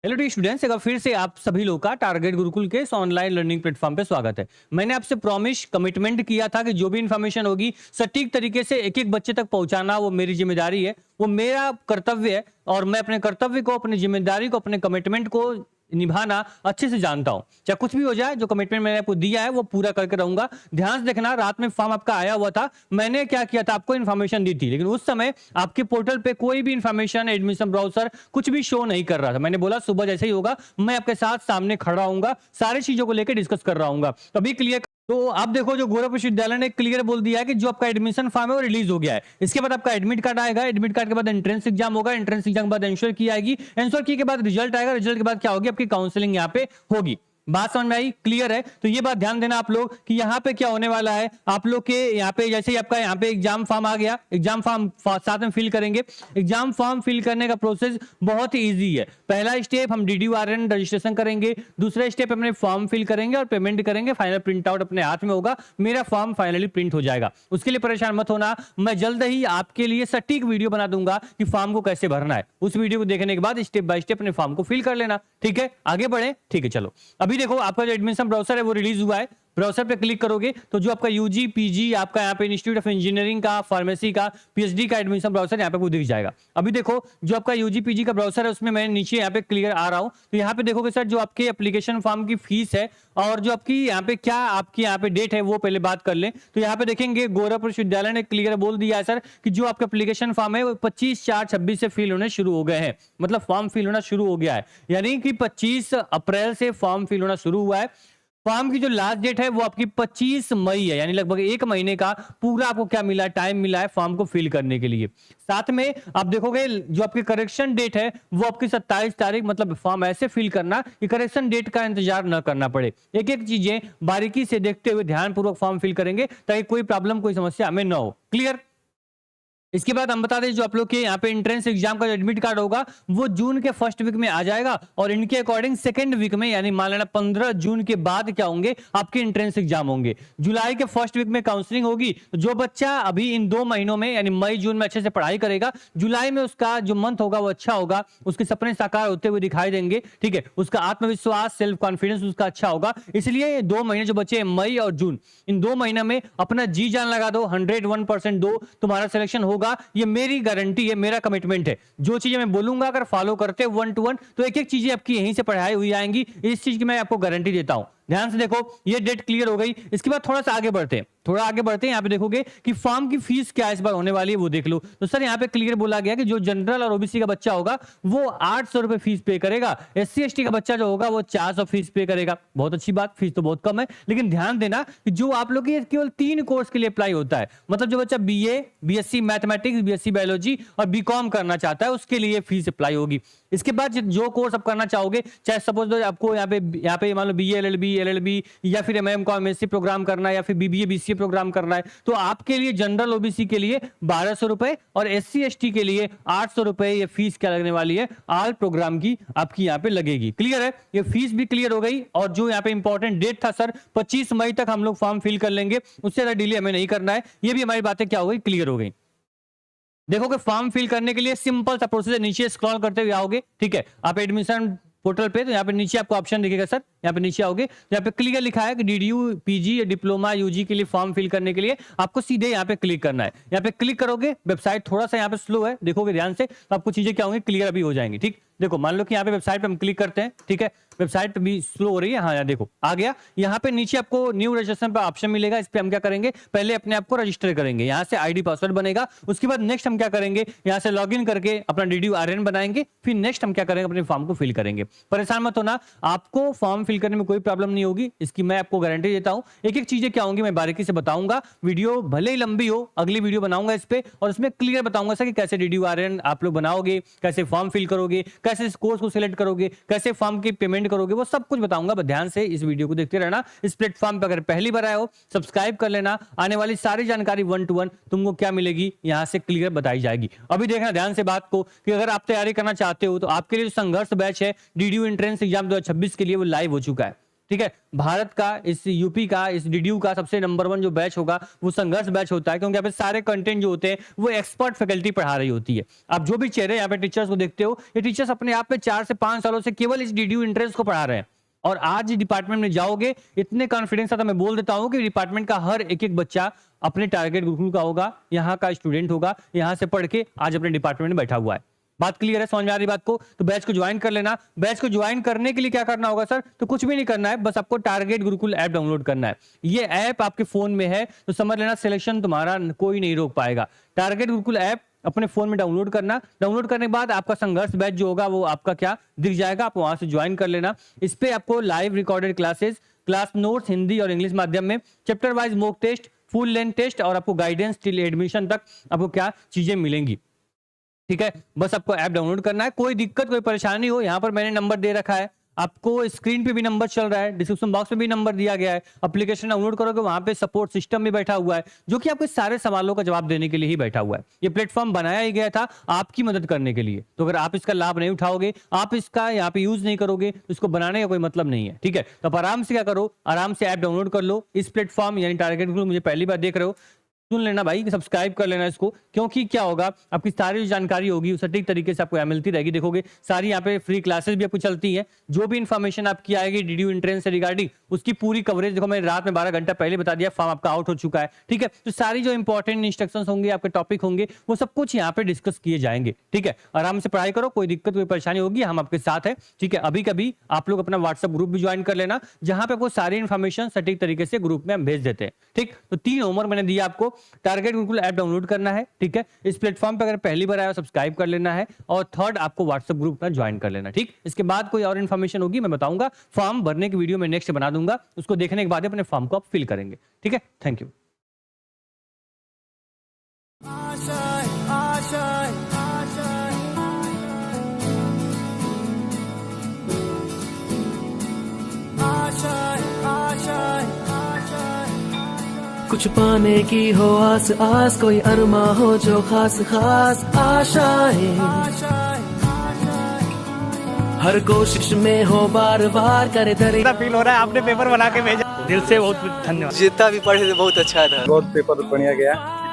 Hello D students, एक बार फिर से आप सभी लोग का टारगेट गुरुकुल के इस ऑनलाइन लर्निंग प्लेटफॉर्म पे स्वागत है। मैंने आपसे प्रॉमिस कमिटमेंट किया था कि जो भी इन्फॉर्मेशन होगी सटीक तरीके से एक एक बच्चे तक पहुंचाना वो मेरी जिम्मेदारी है, वो मेरा कर्तव्य है और मैं अपने कर्तव्य को, अपनी जिम्मेदारी को, अपने कमिटमेंट को निभाना अच्छे से जानता हूं। चाहे कुछ भी हो जाए, जो कमिटमेंट मैंने आपको दिया है वो पूरा करके रहूंगा। ध्यान से देखना, रात में फॉर्म आपका आया हुआ था। मैंने क्या किया था, आपको इन्फॉर्मेशन दी थी, लेकिन उस समय आपके पोर्टल पे कोई भी इन्फॉर्मेशन, एडमिशन ब्राउजर कुछ भी शो नहीं कर रहा था। मैंने बोला सुबह जैसे ही होगा मैं आपके साथ सामने खड़ा होऊंगा, सारी चीजों को लेकर डिस्कस कर रहा हूँ। तभी क्लियर। तो आप देखो, जो गोरखपुर विश्वविद्यालय ने क्लियर बोल दिया है कि जो आपका एडमिशन फॉर्म है वो रिलीज हो गया है। इसके बाद आपका एडमिट कार्ड आएगा, एडमिट कार्ड के बाद एंट्रेंस एग्जाम होगा, एंट्रेंस एग्जाम के बाद एंश्योर की आएगी, एंश्योर की के बाद रिजल्ट आएगा, रिजल्ट के बाद क्या होगी, आपकी काउंसलिंग यहाँ पे होगी। बात समझ में आई? क्लियर है? तो ये बात ध्यान देना आप लोग कि यहाँ पे क्या होने वाला है। आप लोग के यहाँ पे जैसे ही आपका यहाँ पे एग्जाम फॉर्म आ गया, एग्जाम फॉर्म साथ में फिल करेंगे। एग्जाम फॉर्म फिल करने का प्रोसेस बहुत ही इजी है। पहला स्टेप हम DDU-RN रजिस्ट्रेशन करेंगे, दूसरा स्टेप अपने फॉर्म फिल करेंगे और पेमेंट करेंगे। फाइनल प्रिंट आउट अपने हाथ में होगा, मेरा फॉर्म फाइनली प्रिंट हो जाएगा। उसके लिए परेशान मत होना, मैं जल्द ही आपके लिए सटीक वीडियो बना दूंगा कि फॉर्म को कैसे भरना है। उस वीडियो को देखने के बाद स्टेप बाय स्टेप अपने फॉर्म को फिल कर लेना। ठीक है, आगे बढ़े? ठीक है, चलो। अभी देखो, आपका जो एडमिशन ब्राउजर है वो रिलीज हुआ है। ब्राउजर पे क्लिक करोगे तो जो आपका यूजी पीजी, आपका यहाँ पे इंस्टीट्यूट ऑफ इंजीनियरिंग का, फार्मेसी का, पीएचडी का एडमिशन ब्राउजर यहाँ पे वो दिख जाएगा। अभी देखो, जो आपका यूजी पीजी का ब्राउजर है उसमें मैं नीचे यहाँ पे क्लियर आ रहा हूँ। तो यहाँ पे देखोगे सर, जो आपके एप्लीकेशन फॉर्म की फीस है और जो आपकी यहाँ पे क्या आपकी यहाँ पे डेट है वो पहले बात कर लें। तो यहाँ पे देखेंगे गोरखपुर विश्वविद्यालय ने क्लियर बोल दिया है सर कि जो आपका एप्लीकेशन फॉर्म है वो 25/4/26 से फिल होने शुरू हो गए हैं। मतलब फॉर्म फिल होना शुरू हो गया है, यानी कि 25 अप्रैल से फॉर्म फिल होना शुरू हुआ है। फॉर्म की जो लास्ट डेट है वो आपकी 25 मई है, यानी लगभग एक महीने का पूरा आपको क्या मिला है, टाइम मिला है फॉर्म को फिल करने के लिए। साथ में आप देखोगे जो आपकी करेक्शन डेट है वो आपकी 27 तारीख, मतलब फॉर्म ऐसे फिल करना कि करेक्शन डेट का इंतजार न करना पड़े। एक एक चीजें बारीकी से देखते हुए ध्यानपूर्वक फॉर्म फिल करेंगे ताकि कोई प्रॉब्लम, कोई समस्या हमें न हो। क्लियर? इसके बाद हम बता दें, जो आप लोग के यहाँ पे एंट्रेंस एग्जाम का जो एडमिट कार्ड होगा वो जून के फर्स्ट वीक में आ जाएगा और इनके अकॉर्डिंग सेकंड वीक में, यानी मान लेना 15 जून के बाद क्या होंगे, आपके एंट्रेंस एग्जाम होंगे। जुलाई के फर्स्ट वीक में काउंसलिंग होगी। तो जो बच्चा अभी इन 2 महीनों में यानी मई जून में अच्छे से पढ़ाई करेगा, जुलाई में उसका जो मंथ होगा वो अच्छा होगा, उसके सपने साकार होते हुए दिखाई देंगे। ठीक है, उसका आत्मविश्वास, सेल्फ कॉन्फिडेंस उसका अच्छा होगा। इसलिए 2 महीने जो बचे मई और जून, इन 2 महीने में अपना जी जान लगा दो, 101% दो, तुम्हारा सिलेक्शन होगा। ये मेरी गारंटी है, मेरा कमिटमेंट है। जो चीजें मैं बोलूंगा अगर फॉलो करते 1 to 1 तो एक एक चीजें आपकी यहीं से पढ़ाई हुई आएंगी। इस चीज की मैं आपको गारंटी देता हूं। ध्यान से देखो, ये डेट क्लियर हो गई। इसके बाद थोड़ा सा आगे बढ़ते हैं, यहाँ पे देखोगे कि फॉर्म की फीस क्या इस बार होने वाली है वो देख लो। तो सर यहाँ पे क्लियर बोला गया कि जो जनरल और ओबीसी का बच्चा होगा वो 800 रुपए फीस पे करेगा, SC ST का बच्चा जो होगा वो 400 फीस पे करेगा। बहुत अच्छी बात, फीस तो बहुत कम है, लेकिन ध्यान देना कि जो आप लोग के केवल 3 कोर्स के लिए अप्लाई होता है। मतलब जो बच्चा BA, BSc mathematics, BSc biology और BCom करना चाहता है उसके लिए फीस अप्लाई होगी। इसके बाद जो कोर्स आप करना चाहोगे, चाहे सपोज आपको यहाँ पे मान लो BA LLB या फिर MM.Com MSc प्रोग्राम करना है या फिर BBA BCA प्रोग्राम करना है, तो आपके लिए जनरल OBC के लिए 1200 रुपए और SC ST के लिए 800 रुपए ये फीस क्या लगने वाली है, ऑल प्रोग्राम की आपकी यहाँ पे लगेगी। क्लियर है? ये फीस भी क्लियर हो गई। और जो यहाँ पे इंपॉर्टेंट डेट था सर, 25 मई तक हम लोग फॉर्म फिल कर लेंगे, उससे ज्यादा डिले हमें नहीं करना है। ये भी हमारी बातें क्या हो गई, क्लियर हो गई। देखोगे फॉर्म फिल करने के लिए सिंपल सा प्रोसेस है, नीचे स्क्रॉल करते हुए आओगे। ठीक है, आप एडमिशन पोर्टल पे, तो यहाँ पे नीचे आपको ऑप्शन दिखेगा सर, यहाँ पे नीचे आओगे तो यहाँ पे क्लियर लिखा है कि DDU PG या डिप्लोमा UG के लिए फॉर्म फिल करने के लिए आपको सीधे यहाँ पे क्लिक करना है। यहाँ पे क्लिक करोगे, वेबसाइट थोड़ा सा यहाँ पे स्लो है, देखोगे ध्यान से तो आपको चीजें क्या होंगी, क्लियर अभी हो जाएंगी। ठीक, देखो मान लो कि यहाँ पे वेबसाइट पे हम क्लिक करते हैं। ठीक है, वेबसाइट भी स्लो हो रही है। हाँ, यहाँ देखो आ गया। यहाँ पे नीचे आपको न्यू रजिस्ट्रेशन पर ऑप्शन मिलेगा, इस पे हम क्या करेंगे, पहले अपने आप को रजिस्टर करेंगे, यहाँ से ID पासवर्ड बनेगा। उसके बाद नेक्स्ट हम क्या करेंगे, यहाँ से लॉगिन करके अपना DDU-RN बनाएंगे। फिर नेक्स्ट हम क्या करेंगे, अपने फॉर्म को फिल करेंगे। परेशान मत होना, आपको फॉर्म फिल करने में कोई प्रॉब्लम नहीं होगी, इसकी मैं आपको गारंटी देता हूँ। एक एक चीजें क्या होंगी मैं बारीकी से बताऊंगा। वीडियो भले ही लंबी हो, अगली वीडियो बनाऊंगा इस पे और उसमें क्लियर बताऊंगा सर कि कैसे DDU-RN आप लोग बनाओगे, कैसे फॉर्म फिल करोगे, कैसे इस कोर्स को सिलेक्ट करोगे, कैसे फॉर्म की पेमेंट करोगे, वो सब कुछ बताऊंगा। बस ध्यान से इस वीडियो को देखते रहना। इस प्लेटफॉर्म पर अगर पहली बार आए हो, सब्सक्राइब कर लेना। आने वाली सारी जानकारी 1 to 1 तुमको क्या मिलेगी, यहां से क्लियर बताई जाएगी। अभी देखना ध्यान से बात को कि अगर आप तैयारी करना चाहते हो तो आपके लिए जो संघर्ष बैच है DDU एंट्रेंस एग्जाम 2026 के लिए वो लाइव हो चुका है। ठीक है। भारत का, इस यूपी का, इस डीडीयू का सबसे नंबर 1 जो बैच होगा वो संघर्ष बैच होता है, क्योंकि यहाँ पे सारे कंटेंट जो होते हैं वो एक्सपर्ट फैकल्टी पढ़ा रही होती है। आप जो भी चेहरे यहाँ पे टीचर्स को देखते हो, ये टीचर्स अपने आप में 4 से 5 सालों से केवल इस डीडीयू इंट्रेंस को पढ़ा रहे हैं। और आज डिपार्टमेंट में जाओगे, इतने कॉन्फिडेंस आता मैं बोल देता हूं कि डिपार्टमेंट का हर एक एक बच्चा अपने टारगेट गुरुकुल का होगा, यहाँ का स्टूडेंट होगा, यहाँ से पढ़ के आज अपने डिपार्टमेंट में बैठा हुआ है। बात क्लियर है, समझ में आ रही बात को? तो बैच को ज्वाइन कर लेना। बैच को ज्वाइन करने के लिए क्या करना होगा सर? तो कुछ भी नहीं करना है, बस आपको टारगेट गुरुकुल ऐप डाउनलोड करना है। ये ऐप आपके फोन में है तो समझ लेना सिलेक्शन तुम्हारा कोई नहीं रोक पाएगा। टारगेट गुरुकुल ऐप अपने फोन में डाउनलोड करना। डाउनलोड करने के बाद आपका संघर्ष बैच जो होगा वो आपका क्या दिख जाएगा, आप वहां से ज्वाइन कर लेना। इस पे आपको live recorded classes, class notes Hindi और इंग्लिश माध्यम में, chapter wise mock test, full length test और आपको गाइडेंस टिल एडमिशन तक आपको क्या चीजें मिलेंगी। ठीक है, बस आपको ऐप डाउनलोड करना है। कोई दिक्कत कोई परेशानी हो, यहाँ पर मैंने नंबर दे रखा है, आपको स्क्रीन पे भी नंबर चल रहा है, डिस्क्रिप्शन बॉक्स में भी नंबर दिया गया है। एप्लीकेशन डाउनलोड करोगे, वहां पे सपोर्ट सिस्टम भी बैठा हुआ है जो कि आपके सारे सवालों का जवाब देने के लिए ही बैठा हुआ है। ये प्लेटफॉर्म बनाया ही गया था आपकी मदद करने के लिए, तो अगर आप इसका लाभ नहीं उठाओगे, आप इसका यहाँ पे यूज नहीं करोगे, तो इसको बनाने का कोई मतलब नहीं है। ठीक है, तो आप आराम से क्या करो, आराम से ऐप डाउनलोड कर लो। इस प्लेटफॉर्म यानी टारगेट गुरुकुल, मुझे पहली बार देख रहे हो, सुन लेना भाई, सब्सक्राइब कर लेना इसको, क्योंकि क्या होगा, आपकी सारी जो जानकारी होगी वो सटीक तरीके से आपको मिलती रहेगी। देखोगे सारी यहाँ पे फ्री क्लासेस भी आपको चलती हैं, जो भी इन्फॉर्मेशन आपकी आएगी डीडीयू एंट्रेंस से रिगार्डिंग, उसकी पूरी कवरेज देखो, मैंने रात में 12 घंटा पहले बता दिया, फॉर्म आपका आउट हो चुका है। ठीक है, तो सारी जो इंपॉर्टेंट इंस्ट्रक्शंस होंगे, आपके टॉपिक होंगे, वो सब कुछ यहाँ पे डिस्कस किए जाएंगे। ठीक है, आराम से पढ़ाई करो, कोई दिक्कत कोई परेशानी होगी हम आपके साथ है। ठीक है, अभी कभी आप लोग अपना व्हाट्सएप ग्रुप भी ज्वाइन कर लेना, जहां पे आपको सारी इन्फॉर्मेशन सटीक तरीके से ग्रुप में हम भेज देते हैं। ठीक, तो 3 होमवर्क मैंने दिया आपको। टारगेट गुरुकुल ऐप डाउनलोड करना है, ठीक है, इस प्लेटफॉर्म पे अगर पहली बार आया हो सब्सक्राइब कर लेना है, और थर्ड आपको व्हाट्सएप ग्रुप में ज्वाइन कर लेना। ठीक, इसके बाद कोई और इन्फॉर्मेशन होगी मैं बताऊंगा, फॉर्म भरने की वीडियो मैं नेक्स्ट बना दूंगा, उसको देखने के बाद अपने फॉर्म को आप फिल करेंगे। ठीक है, थैंक यू। कुछ पाने की हो आस आस, कोई अरमा हो जो खास खास आशाएं, हर कोशिश में हो बार बार करे दरे। फील हो रहा है, आपने पेपर बना के भेजा, दिल से बहुत धन्यवाद। जितना भी पढ़े थे बहुत अच्छा था, बहुत पेपर बढ़िया गया।